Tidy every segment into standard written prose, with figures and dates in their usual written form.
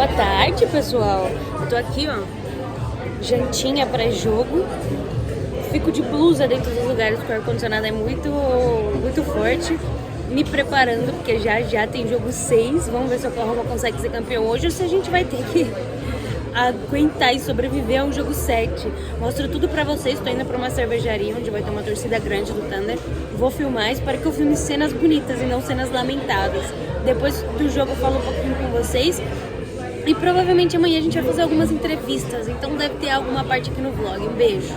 Boa tarde, pessoal. Eu tô aqui, ó, jantinha pré-jogo. Fico de blusa dentro dos lugares porque o ar-condicionado é muito forte. Me preparando, porque já tem jogo 6. Vamos ver se o Oklahoma consegue ser campeão hoje ou se a gente vai ter que aguentar e sobreviver ao jogo 7. Mostro tudo pra vocês. Tô indo pra uma cervejaria onde vai ter uma torcida grande do Thunder. Vou filmar, espero que eu filme cenas bonitas e não cenas lamentadas. Depois do jogo eu falo um pouquinho com vocês. E provavelmente amanhã a gente vai fazer algumas entrevistas. Então deve ter alguma parte aqui no vlog. Um beijo.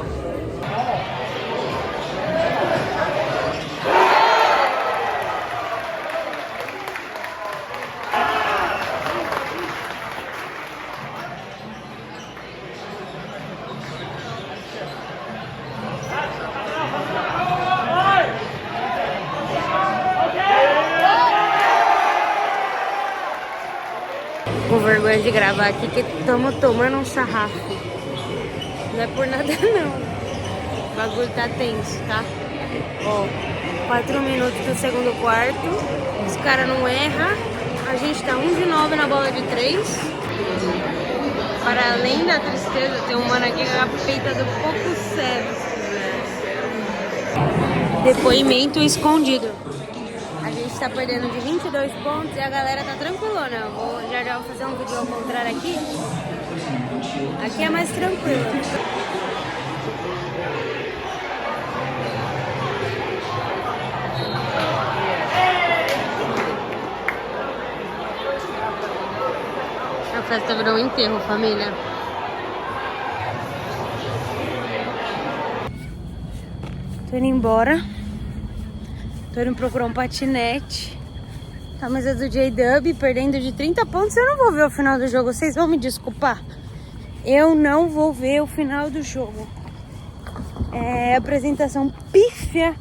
Com vergonha de gravar aqui que estamos tomando um sarrafo. Não é por nada não. O bagulho tá tenso, tá? Ó, 4 minutos do segundo quarto. Os caras não erram. A gente tá 1 de 9 na bola de 3. Para além da tristeza, tem um mano aqui com a peita do pouco sério. Depoimento escondido. A gente tá perdendo de 22 pontos e a galera tá tranquilona. Já vou fazer um vídeo ao contrário aqui. Aqui é mais tranquilo. A festa virou um enterro, família. Tô indo embora. Tô indo procurar um patinete. Camisa do J-Dub, perdendo de 30 pontos. Eu não vou ver o final do jogo. Vocês vão me desculpar. Eu não vou ver o final do jogo. Apresentação pífia.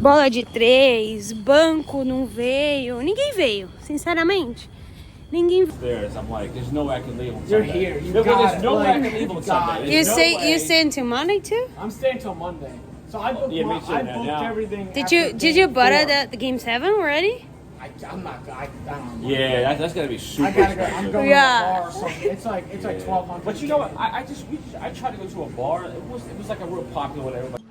Bola de 3. Banco não veio. Ninguém veio, sinceramente. Ninguém. I'm like, there's no way I can leave on You're Sunday. here. You There's got no it. way I can leave on Sunday. You There's no way. you stay until Monday too? I'm staying till Monday. So I booked, Yeah, me too, I man, booked yeah. everything. Did you buy the game 7 already? I'm not. I don't know. Yeah, that's gonna be super I gotta go. I'm expensive. going Yeah. to a bar. So it's like Yeah. 1,200. But you know what? I tried to go to a bar. It was like a real popular one. Everybody.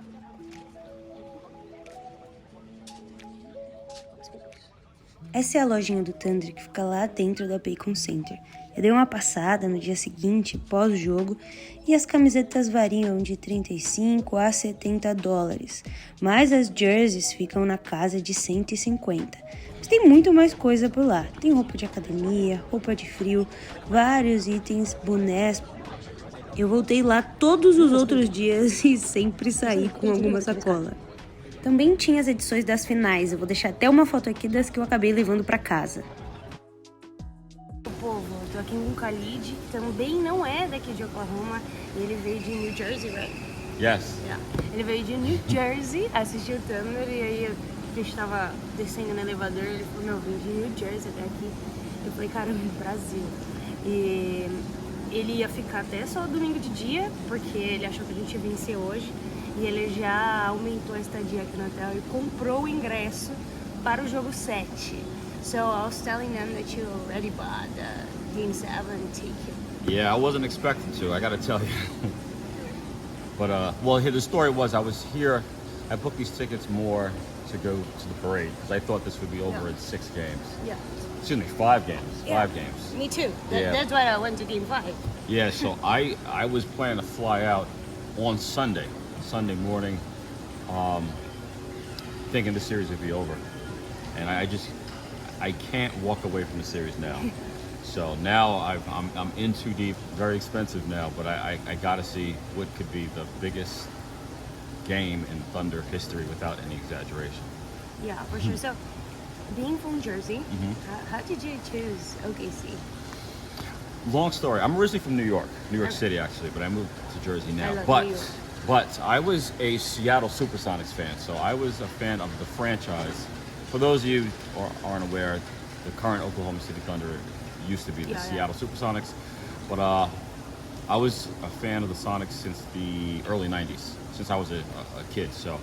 Essa é a lojinha do Thunder que fica lá dentro da Paycom Center. Eu dei uma passada no dia seguinte, pós-jogo, e as camisetas variam de 35 a 70 dólares, mas as jerseys ficam na casa de 150. Mas tem muito mais coisa por lá. Tem roupa de academia, roupa de frio, vários itens, bonés. Eu voltei lá todos os outros dias e sempre saí com alguma sacola. Também tinha as edições das finais. Eu vou deixar até uma foto aqui das que eu acabei levando pra casa. Povo, eu tô aqui com o Khalid, também não é daqui de Oklahoma. Ele veio de New Jersey, right? Yes. Yeah. Ele veio de New Jersey, assistiu o Thunder e aí a gente tava descendo no elevador. Ele falou, não, vim de New Jersey até aqui. Eu falei, caramba, Brasil. E ele ia ficar até só domingo de dia, porque ele achou que a gente ia vencer hoje. E ele já aumentou a estadia aqui no hotel e comprou o ingresso para o jogo 7. So I was telling them that you already bought the game 7 ticket. Yeah, I wasn't expecting to, I gotta tell you. But, well, here the story was I was here, I booked these tickets more to go to the parade, because I thought this would be over in 6 games. Yeah. Excuse me, 5 games, Yeah. 5 games. Me too. Yeah. That's why I went to game 5. Yeah, so I was planning to fly out on Sunday morning, thinking the series would be over. And I can't walk away from the series now. So now I'm in too deep, very expensive now, but I gotta see what could be the biggest game in Thunder history without any exaggeration. Yeah, for sure. So, being from Jersey, how did you choose OKC? Long story. I'm originally from New York City actually, but I moved to Jersey now. I love But New York. But I was a Seattle Supersonics fan, so I was a fan of the franchise. For those of you who aren't aware, the current Oklahoma City Thunder used to be the Seattle Supersonics, but I was a fan of the Sonics since the early 90s, since I was a kid. So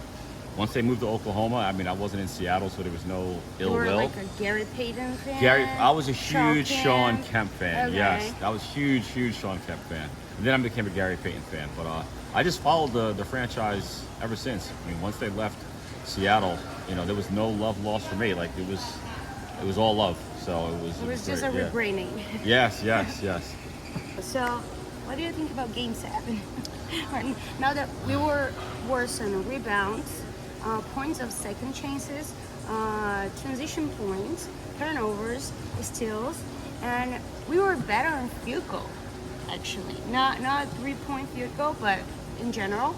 once they moved to Oklahoma, I mean, I wasn't in Seattle, so there was no You ill were will. like a Gary Payton fan? I was a huge Sean Kemp? Kemp fan. Okay. Yes, I was huge Sean Kemp fan. And then I became a Gary Payton fan. But I just followed the franchise ever since. I mean, once they left Seattle, you know, there was no love lost for me. Like it was all love. So It was just great, a yeah. rebranding. Yes. So, what do you think about Game 7? Now that we were worse on rebounds, points of second chances, transition points, turnovers, steals, and we were better on field goal, actually. Not 3-point field goal, but in general.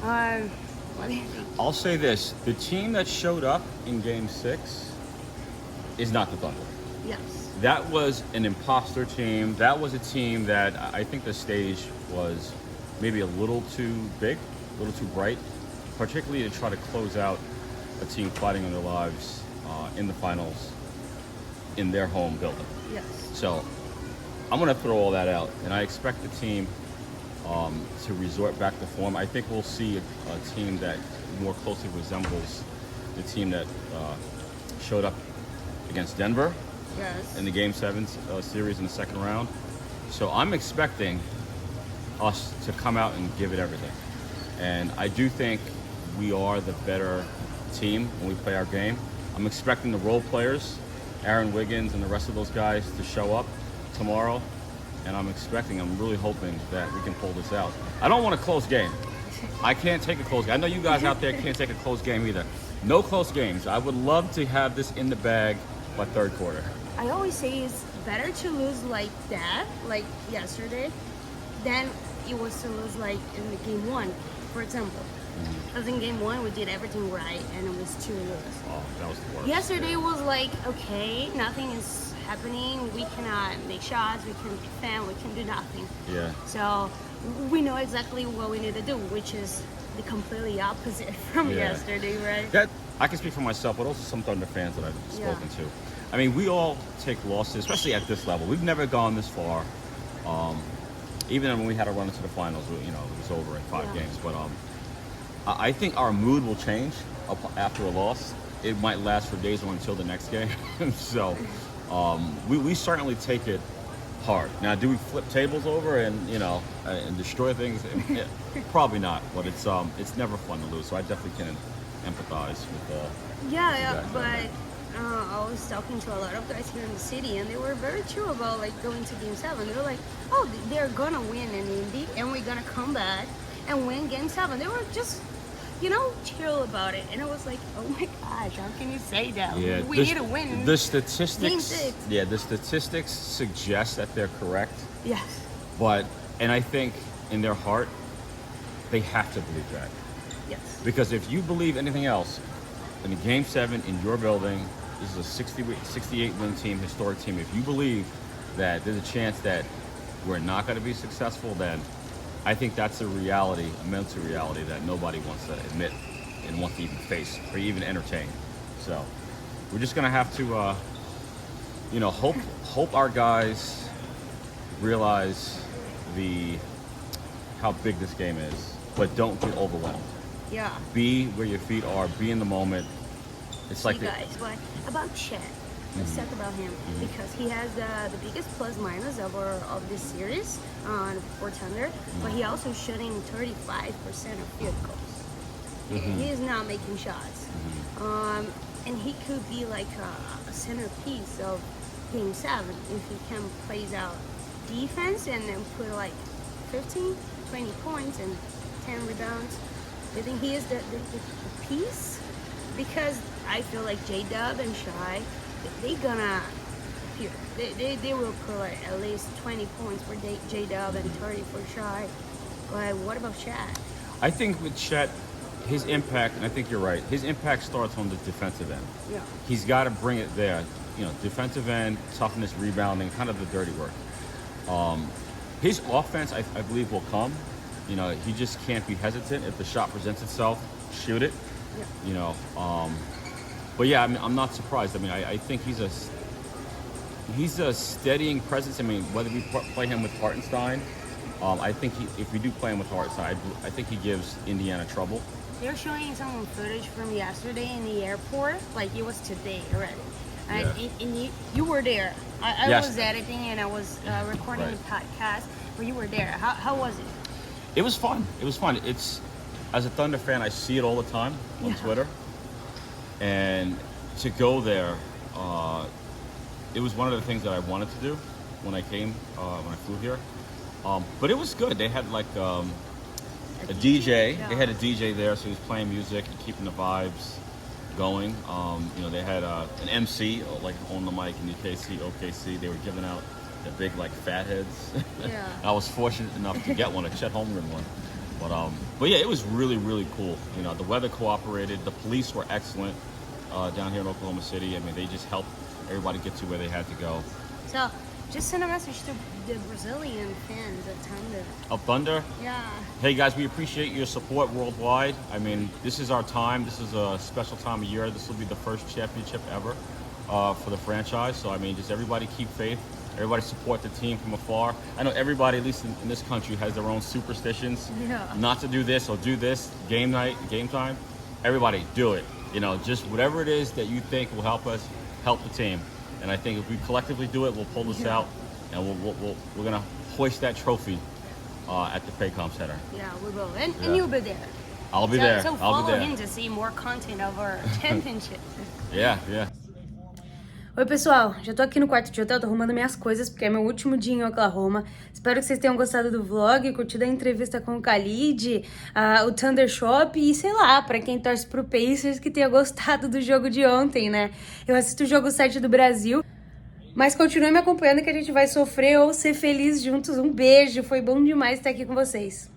What do you think? I'll say this: the team that showed up in Game 6 is not the Thunder. Yes. That was an imposter team. That was a team that I think the stage was maybe a little too big, a little too bright, particularly to try to close out a team fighting on their lives in the finals in their home building. Yes. So I'm going to throw all that out, and I expect the team to resort back to form. I think we'll see a team that more closely resembles the team that showed up against Denver Yes. in the Game 7 series in the second round. So I'm expecting us to come out and give it everything. And I do think we are the better team when we play our game. I'm expecting the role players, Aaron Wiggins and the rest of those guys, to show up tomorrow. And I'm really hoping that we can pull this out. I don't want a close game. I can't take a close game. I know you guys out there can't take a close game either. No close games. I would love to have this in the bag by third quarter. I always say it's better to lose like that, like yesterday, than it was to lose like in the game 1, for example. Because in game 1 we did everything right and it was 2 lose. Oh, that was the worst. Yesterday was like, okay, nothing is happening. We cannot make shots, we can defend, we can do nothing. Yeah. So we know exactly what we need to do, which is the completely opposite from Yeah. yesterday, right? That I can speak for myself, but also some Thunder fans that I've spoken Yeah. to. I mean, we all take losses, especially at this level. We've never gone this far. Even when we had to run into the finals, you know, it was over in 5 Yeah. games. But I think our mood will change after a loss. It might last for days or until the next game. So we certainly take it hard. Now, do we flip tables over and and destroy things? Probably not. But it's never fun to lose. So I definitely can empathize with. Yeah, guys, but I was talking to a lot of guys here in the city, and they were very chill about like going to Game 7. They were like, "Oh, they're gonna win in Indy, and we're gonna come back and win Game 7." They were just, chill about it, and I was like, "Oh my gosh, how can you say that? Yeah, we need to win." The statistics. Game 6. Yeah, the statistics suggest that they're correct, Yes. and I think in their heart they have to believe that. Yes. Because if you believe anything else, in a Game 7 in your building, this is a 68-win team, historic team. If you believe that there's a chance that we're not going to be successful, then I think that's a reality, a mental reality that nobody wants to admit and want to even face or even entertain. So we're just going to have to, hope our guys realize how big this game is, but don't get overwhelmed. Yeah. Be where your feet are. Be in the moment. It's like you guys, what about Chet? Let's talk about him because he has the biggest plus minus of this series for Thunder, but he also shooting 35% of field goals. He is not making shots, and he could be like a centerpiece of Game 7 if he can plays out defense and then put like 15, 20 points and 10 rebounds. I think he is the piece, because I feel like J-Dub and Shai, they gonna appear. They will put like at least 20 points for J-Dub and 30 for Shai. But what about Chet? I think with Chet, his impact, and I think you're right, his impact starts on the defensive end. Yeah. He's got to bring it there. Defensive end, toughness, rebounding, kind of the dirty work. His offense, I believe, will come. He just can't be hesitant. If the shot presents itself, shoot it. Yeah. But yeah, I mean, I'm not surprised. I mean, I think he's a steadying presence. I mean, whether we play him with Hartenstein, I think if we do play him with Hartenstein, I think he gives Indiana trouble. They're showing some footage from yesterday in the airport, like it was today already. And, Yeah. and you were there. I Yes. was editing and I was recording Right. the podcast, but you were there. How was it? It was fun. It was fun. It's, as a Thunder fan, I see it all the time on Yeah. Twitter. And to go there, it was one of the things that I wanted to do when I came, when I flew here. But it was good. They had like a DJ. Yeah. They had a DJ there, so he was playing music and keeping the vibes going. You know, they had an MC like on the mic in UKC, OKC. They were giving out the big like fat heads. Yeah. I was fortunate enough to get one, a Chet Holmgren one. But yeah, it was really, really cool. You know, the weather cooperated. The police were excellent down here in Oklahoma City. I mean, they just helped everybody get to where they had to go. So, just send a message to the Brazilian fans at Thunder. Of Thunder, Yeah. hey guys, we appreciate your support worldwide. I mean, this is our time. This is a special time of year. This will be the first championship ever for the franchise. So, I mean, just everybody keep faith. Everybody support the team from afar. I know everybody, at least in this country, has their own superstitions. Yeah. Not to do this or do this. Game night, game time. Everybody, do it. You know, just whatever it is that you think will help us, help the team. And I think if we collectively do it, we'll pull this out, and we're gonna hoist that trophy at the Paycom Center. Yeah, we will. And Yeah. you'll be there. I'll be there. So I'll follow be there. him to see more content of our championship. Yeah, yeah. Oi, pessoal. Já tô aqui no quarto de hotel, tô arrumando minhas coisas, porque é meu último dia em Oklahoma. Espero que vocês tenham gostado do vlog, curtido a entrevista com o Khalid, o Thunder Shop e, sei lá, pra quem torce pro Pacers, que tenha gostado do jogo de ontem, né? Eu assisto o jogo 7 do Brasil, mas continue me acompanhando que a gente vai sofrer ou ser feliz juntos. Um beijo, foi bom demais estar aqui com vocês.